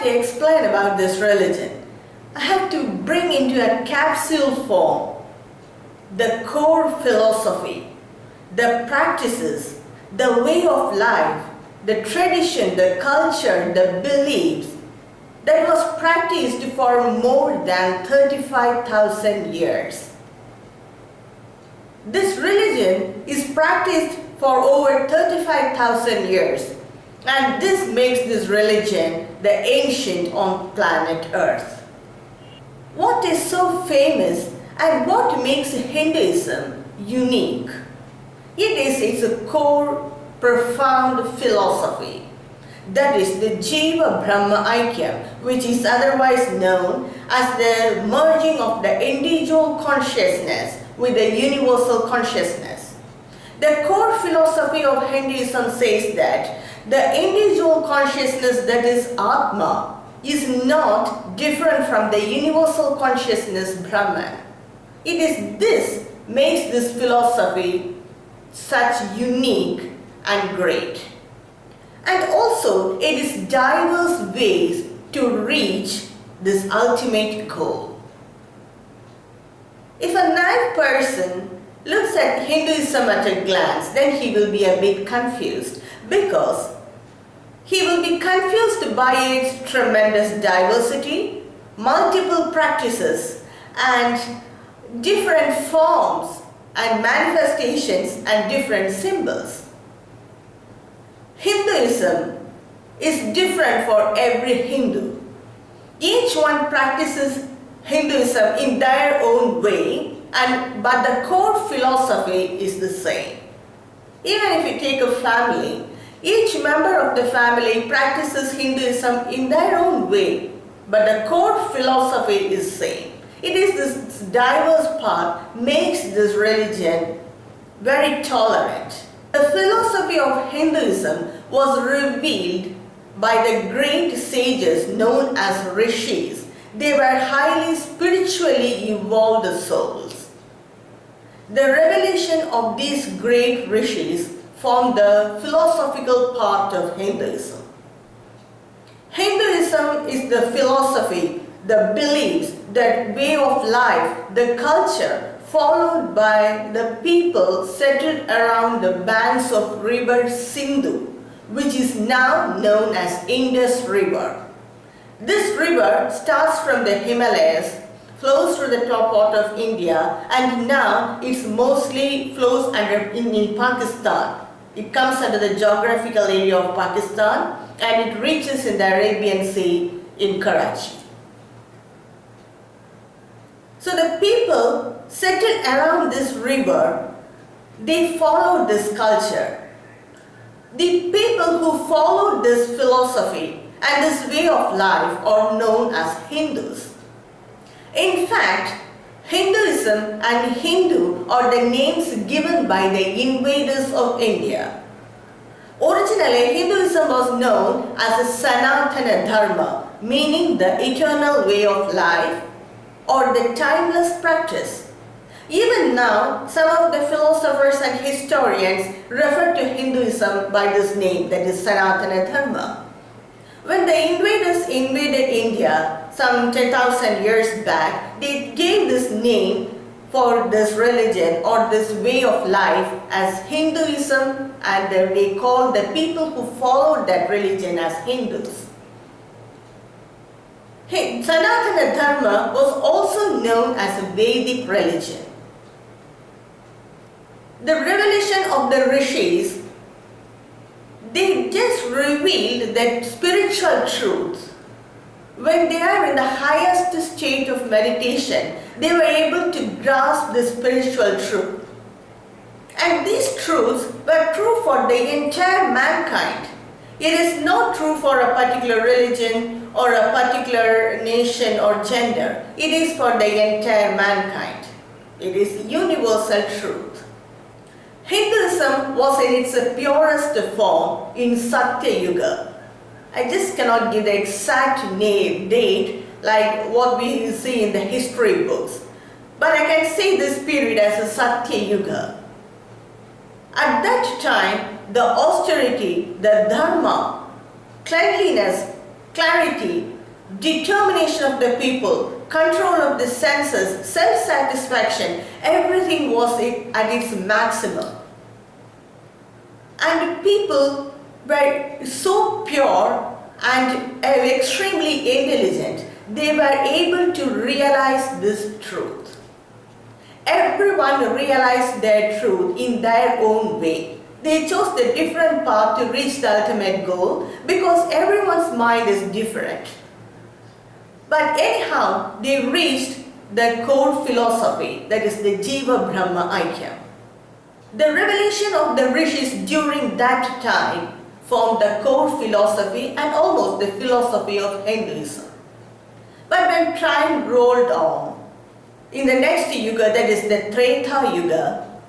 to explain about this religion, I have to bring into a capsule form the core philosophy, the practices, the way of life, the tradition, the culture, the beliefs that was practiced for more than 35,000 years. This religion is practiced for over 35,000 years, and this makes this religion the ancient on planet Earth. What is so famous and what makes Hinduism unique? It is its core, profound philosophy. That is the Jiva Brahma Aikyam, which is otherwise known as the merging of the individual consciousness with the universal consciousness. The core philosophy of Hinduism says that the individual consciousness, that is Atma, is not different from the universal consciousness Brahman. It is this makes this philosophy such unique and great. And also it is diverse ways to reach this ultimate goal. If a naive person looks at Hinduism at a glance, then he will be a bit confused, because he will be confused by its tremendous diversity, multiple practices, and different forms and manifestations and different symbols. Hinduism is different for every Hindu. Each one practices Hinduism in their own way, but the core philosophy is the same. Even if you take a family, each member of the family practices Hinduism in their own way, but the core philosophy is same. It is this diverse part makes this religion very tolerant. The philosophy of Hinduism was revealed by the great sages known as rishis. They were highly spiritually evolved souls. The revelation of these great rishis formed the philosophical part of Hinduism. Hinduism is the philosophy, the beliefs, the way of life, the culture followed by the people settled around the banks of river Sindhu, which is now known as Indus River. This river starts from the Himalayas, flows through the top part of India, and now it mostly flows in Pakistan. It comes under the geographical area of Pakistan and it reaches in the Arabian Sea in Karachi. So the people settled around this river, they followed this culture. The people who followed this philosophy and this way of life are known as Hindus. In fact, Hinduism and Hindu are the names given by the invaders of India. Originally, Hinduism was known as the Sanatana Dharma, meaning the eternal way of life or the timeless practice. Even now, some of the philosophers and historians refer to Hinduism by this name, that is Sanatana Dharma. When the invaders invaded India some 10,000 years back, they gave this name for this religion or this way of life as Hinduism, and they called the people who followed that religion as Hindus. Sanatana Dharma was also known as a Vedic religion. The revelation of the rishis, they just revealed that spiritual truth. When they are in the highest state of meditation, they were able to grasp the spiritual truth. And these truths were true for the entire mankind. It is not true for a particular religion or a particular nation or gender. It is for the entire mankind. It is universal truth. Hinduism was in its purest form in Satya Yuga. I just cannot give the exact date like what we see in the history books. But I can say this period as a Satya Yuga. At that time, the austerity, the dharma, cleanliness, clarity determination of the people, control of the senses, self-satisfaction, everything was at its maximum. And people were so pure and extremely intelligent, they were able to realize this truth. Everyone realized their truth in their own way. They chose the different path to reach the ultimate goal because everyone's mind is different. But anyhow, they reached the core philosophy, that is the Jiva Brahma Aikyam. The revelation of the rishis during that time formed the core philosophy and almost the philosophy of Hinduism. But when time rolled on, in the next yuga, that is the Treta Yuga,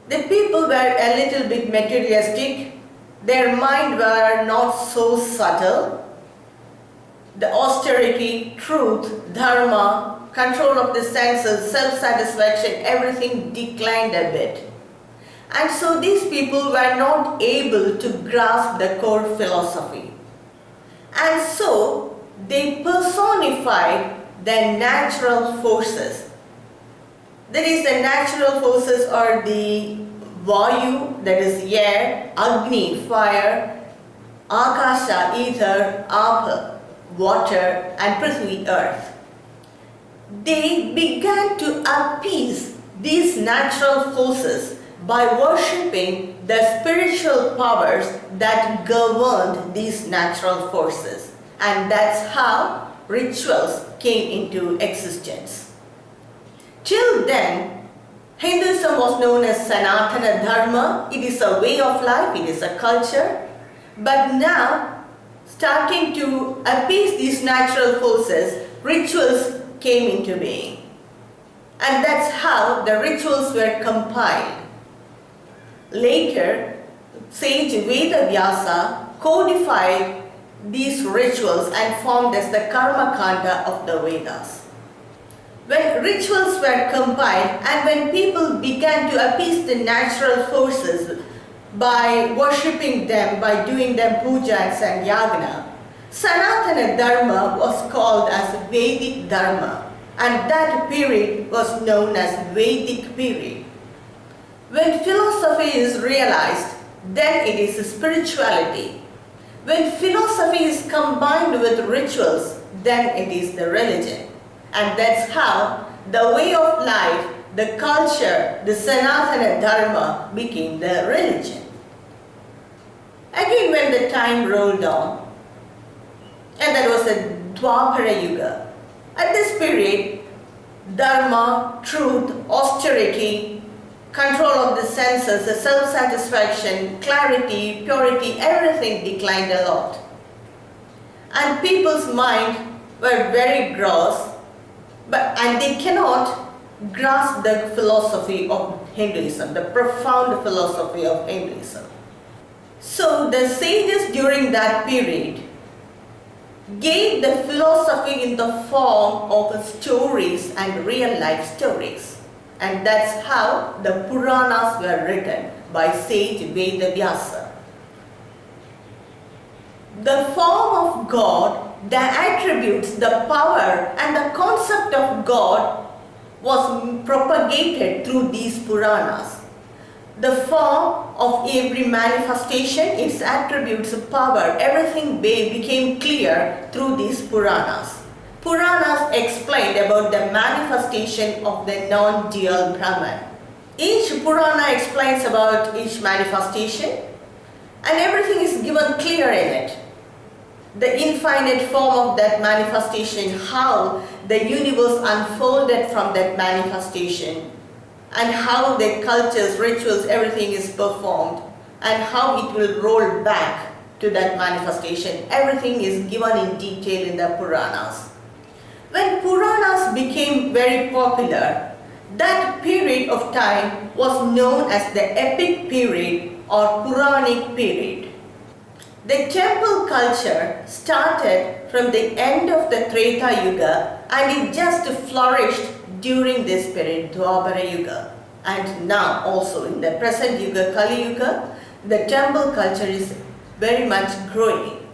the people were a little bit materialistic, their mind were not so subtle. The austerity, truth, dharma, control of the senses, self-satisfaction, everything declined a bit. And so these people were not able to grasp the core philosophy. And so they personified the natural forces. That is, the natural forces are the Vayu, that is air, Agni, fire, Akasha, ether, Apa, water, and Prithvi, earth. They began to appease these natural forces by worshipping the spiritual powers that governed these natural forces. And that's how rituals came into existence. Till then, Hinduism was known as Sanatana Dharma. It is a way of life, it is a culture. But now, starting to appease these natural forces, rituals came into being. And that's how the rituals were compiled. Later, sage Vedavyasa codified these rituals and formed as the Karma Kanda of the Vedas. When rituals were compiled and when people began to appease the natural forces by worshipping them, by doing them pujas and yagna, Sanatana Dharma was called as Vedic Dharma, and that period was known as Vedic period. When philosophy is realized, then it is spirituality. When philosophy is combined with rituals, then it is the religion. And that's how the way of life, the culture, the Sanatana Dharma became the religion. Again, when the time rolled on, and that was the Dwapara Yuga, at this period, dharma, truth, austerity, control of the senses, the self-satisfaction, clarity, purity, everything declined a lot. And people's mind were very gross, and they cannot grasp the philosophy of Hinduism, the profound philosophy of Hinduism. So the sages during that period gave the philosophy in the form of stories and real life stories. And that's how the Puranas were written by sage Vedavyasa. The form of God, the attributes, the power and the concept of God was propagated through these Puranas. The form of every manifestation, its attributes, power, everything became clear through these Puranas. Puranas explained about the manifestation of the non-dual Brahman. Each Purana explains about each manifestation and everything is given clear in it. The infinite form of that manifestation, how the universe unfolded from that manifestation, and how the cultures, rituals, everything is performed, and how it will roll back to that manifestation. Everything is given in detail in the Puranas. When Puranas became very popular, that period of time was known as the epic period or Puranic period. The temple culture started from the end of the Treta Yuga and it just flourished during this period, Dwapara Yuga. And now also in the present Yuga, Kali Yuga, the temple culture is very much growing.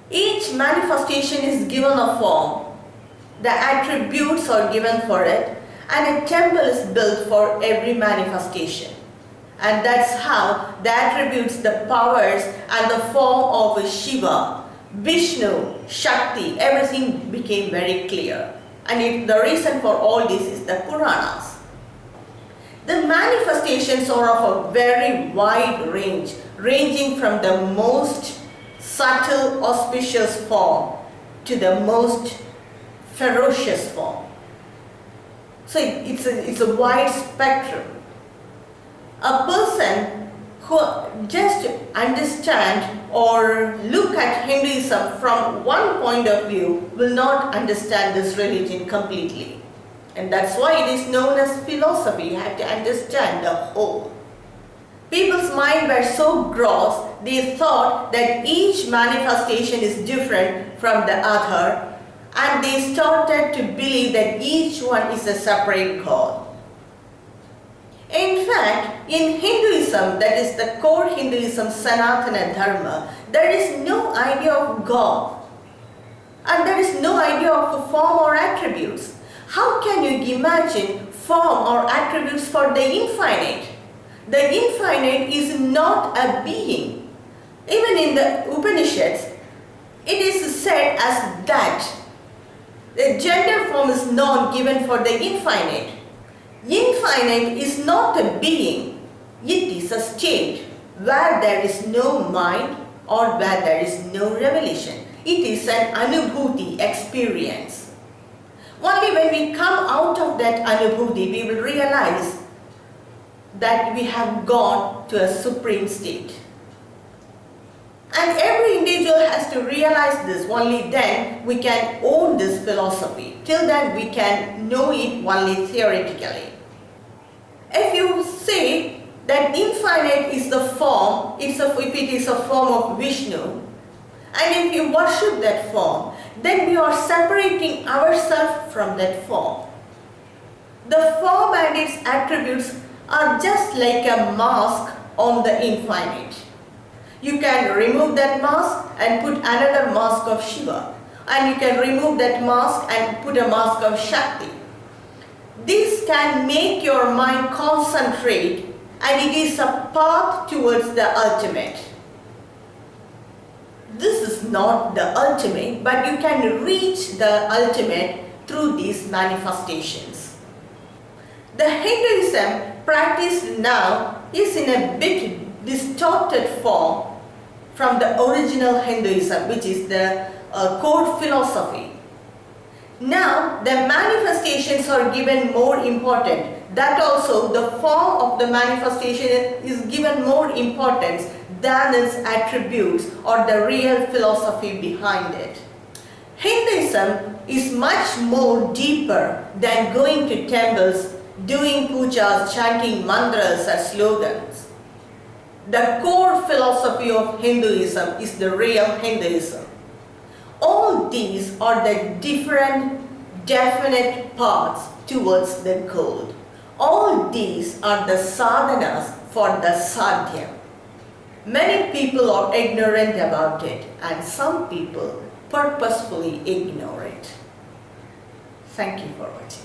Each manifestation is given a form, the attributes are given for it, and a temple is built for every manifestation. And that's how the attributes, the powers and the form of Shiva, Vishnu, Shakti, everything became very clear. And the reason for all this is the Puranas. The manifestations are of a very wide range, ranging from the most subtle auspicious form to the most ferocious form. So it's a wide spectrum. A person who just understand or look at Hinduism from one point of view will not understand this religion completely. And that's why it is known as philosophy. You have to understand the whole. People's minds were so gross, they thought that each manifestation is different from the other, and they started to believe that each one is a separate god. In fact, in Hinduism, that is the core Hinduism, Sanatana Dharma, there is no idea of God. And there is no idea of form or attributes. How can you imagine form or attributes for the infinite? The infinite is not a being. Even in the Upanishads, it is said as that. The gender form is not given for the infinite. Infinite is not a being, it is a state where there is no mind or where there is no revelation. It is an anubhuti experience. Only when we come out of that anubhuti, we will realize that we have gone to a supreme state. And every individual has to realize this. Only then we can own this philosophy. Till then we can know it only theoretically. If you say that infinite is the form, if it is a form of Vishnu, and if you worship that form, then we are separating ourselves from that form. The form and its attributes are just like a mask on the infinite. You can remove that mask and put another mask of Shiva, and you can remove that mask and put a mask of Shakti. This can make your mind concentrate, and it is a path towards the ultimate. This is not the ultimate, but you can reach the ultimate through these manifestations. The Hinduism practiced now is in a bit distorted form from the original Hinduism, which is the core philosophy. Now the manifestations are given more important. That also, the form of the manifestation is given more importance than its attributes or the real philosophy behind it. Hinduism is much more deeper than going to temples, doing pujas, chanting mantras or slogans. The core philosophy of Hinduism is the real Hinduism. All these are the different, definite paths towards the goal. All these are the sadhanas for the sadhya. Many people are ignorant about it, and some people purposefully ignore it. Thank you for watching.